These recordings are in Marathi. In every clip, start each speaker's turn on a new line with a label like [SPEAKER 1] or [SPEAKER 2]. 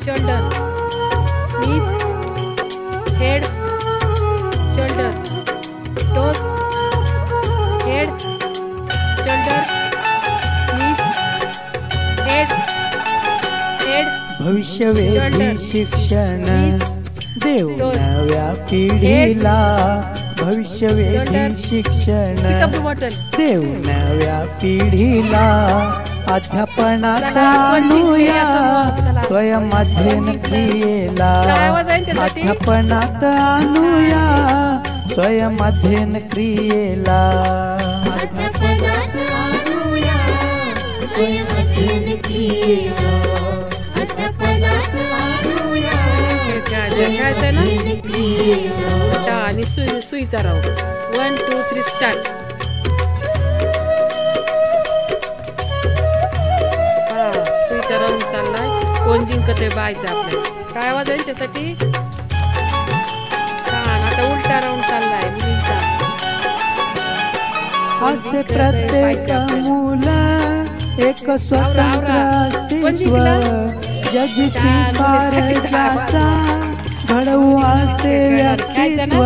[SPEAKER 1] shoulder, knees, head, shoulder, toes, head, shoulder, knees, head,
[SPEAKER 2] भविष्यवेधी शिक्षण देऊ नव्या पिढीला, भविष्यवेधी शिक्षण देऊ नव्या पिढीला, अध्यापनात आणूया स्वयं अध्ययन क्रियेला, अध्यापनात आणूया स्वयं अध्ययन क्रियेला,
[SPEAKER 3] अध्यापनात आणूया स्वयं अध्ययन क्रियेला, अध्यापनात आणूया स्वयं अध्ययन क्रियेला.
[SPEAKER 1] आणि सुईचा राव 1 2 3 स्टार्ट. सुईचा राऊंड चाललाय. कोण जिंकत आहे बायचा आपल्याला. काय आवाज आहे यांच्यासाठी. आता उलटा राऊंड चाललाय मुलींचा.
[SPEAKER 2] असे प्रत्येक मूल एक स्वतंत्र अस्तित्व, जगी स्वीकार ज्याचा घडवू असे व्यक्तित्व.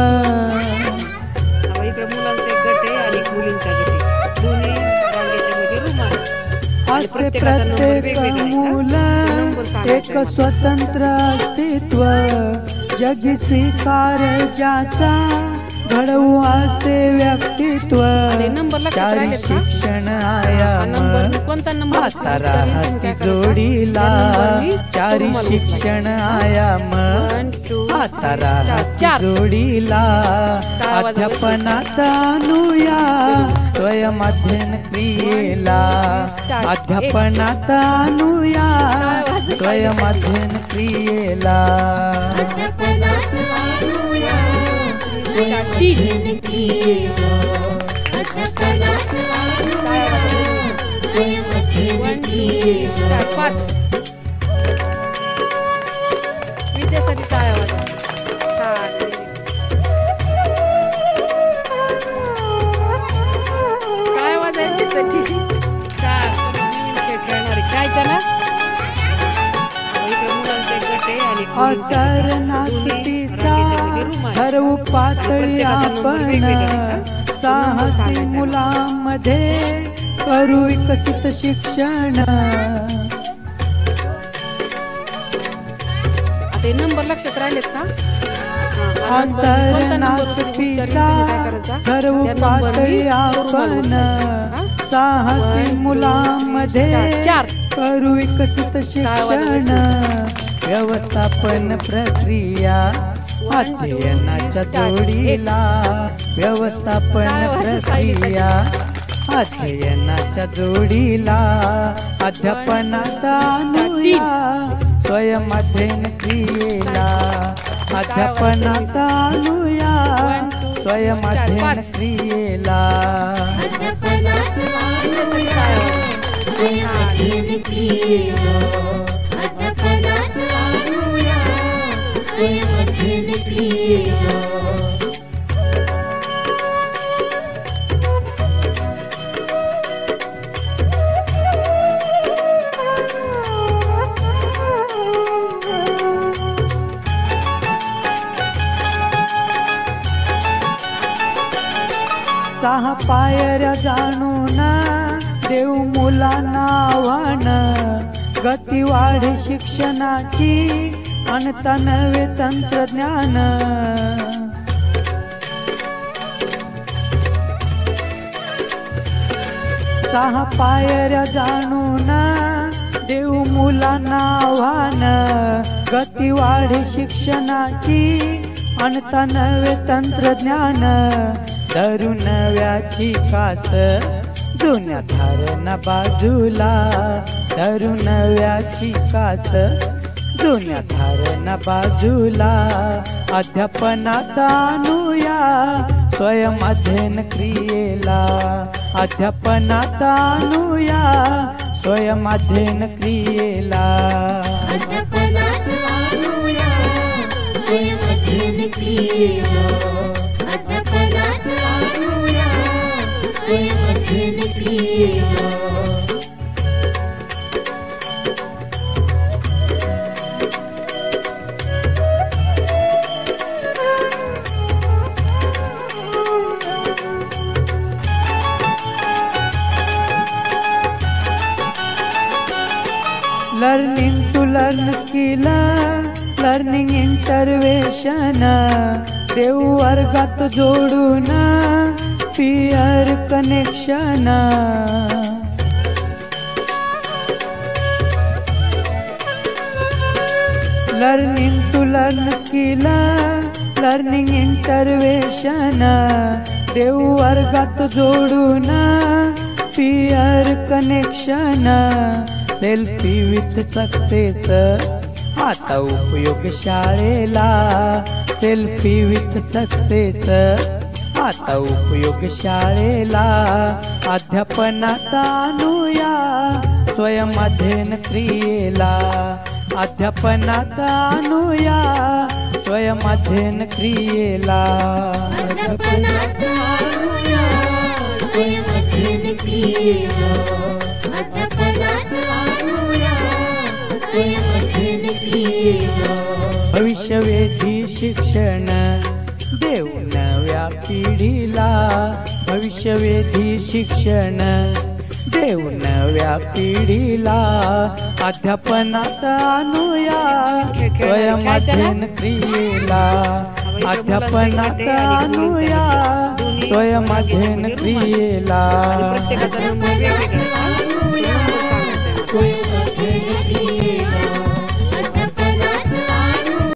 [SPEAKER 1] इकडे मुलांचा एक गट आहे आणि मुलींचा गट आहे. दोन्ही रांगेच्या मध्ये रुमाल.
[SPEAKER 2] असे प्रत्येक मूल एक स्वतंत्र अस्तित्व, जगी स्वीकार ज्याचा घडवू असे व्यक्तित्व. चारी शिक्षण आयाम आता राहती जोडीला, चारी शिक्षण आयाम आता राहती जोडीला, अध्यापनात आणूया स्वयं अध्ययन क्रियेला, अध्यापनात आणूया स्वयं अध्ययन क्रियेला,
[SPEAKER 3] अध्यापनात आणूया स्वयं अध्ययन क्रियेला, अध्यापनात आणूया स्वयं अध्ययन क्रियेला.
[SPEAKER 1] 5 विद्यासाठी काय आवाज. काय आवाज आहे यांच्यासाठी. खेळणारे काय त्याला. इकडे मुलांचे गट आहे आणि
[SPEAKER 2] असर नास्तीचा ठरवू पातळी आपण, साहसी मुलांमध्ये करू विकसित शिक्षण.
[SPEAKER 1] आता नंबर लक्षात राहिलेत का.
[SPEAKER 2] असर नास्तीचा ठरवू पातळी आपण, साहसी मुलांमध्ये करू विकसित शिक्षण. व्यवस्थापन प्रक्रिया अध्ययनाच्या जोडीला, व्यवस्थापन प्रक्रिया अध्ययनाच्या जोडीला, अध्यापनात आणूया स्वयं अध्ययन क्रियेला, अध्यापनात आणूया स्वयं अध्ययन क्रियेला,
[SPEAKER 3] अध्यापनात आणूया स्वयं अध्ययन क्रियेला, अध्यापनात आणूया स्वयं अध्ययन क्रियेला.
[SPEAKER 2] सहा पायऱ्या जाणून देऊ मुलांना आव्हान, गती वाढे शिक्षणाची आणता नवे तंत्रज्ञान. सहा पायऱ्या जाणून देऊ मुलांना आव्हान, गती वाढे शिक्षणाची आणता नवे तंत्रज्ञान. धरू नव्याची कास दुनिया धारणा बाजूला, धरू नव्याची कास दुनिया धारणा बाजूला, अध्यापनात आणूया स्वयं अध्ययन क्रियेला, अध्यापनात आणूया स्वयं अध्ययन क्रियेला,
[SPEAKER 3] अध्यापनात आणूया स्वयं अध्ययन क्रियेला, अध्यापनात आणूया स्वयं अध्ययन क्रियेला.
[SPEAKER 2] Learning to learn skill, learning intervention, देव वर्गात जोडून peer connection. Learning to learn skill, learning intervention, देव वर्गात जोडून peer connection. Selfie with success, आता उपयोग शाळेला. सेल्फी विथ सक्सेस, आता उपयोग शाळेला. अध्यापनात आणूया स्वयं अध्ययन क्रियेला. अध्यापनात आणूया स्वयं अध्ययन क्रियेला.
[SPEAKER 3] अध्यापनात आणूया स्वयं अध्ययन क्रियेला. अध्यापनात आणूया स्वयं अध्ययन क्रियेला.
[SPEAKER 2] भविष्यवेधी शिक्षण देऊ नव्या पिढीला. भविष्यवेधी शिक्षण देऊ नव्या पिढीला. अध्यापनात आणूया स्वयं अध्ययन क्रियेला. अध्यापनात आणूया स्वयं अध्ययन क्रियेला.
[SPEAKER 1] प्रत्येकाचा नंबर वेगवेगळा आहे.
[SPEAKER 3] स्वयं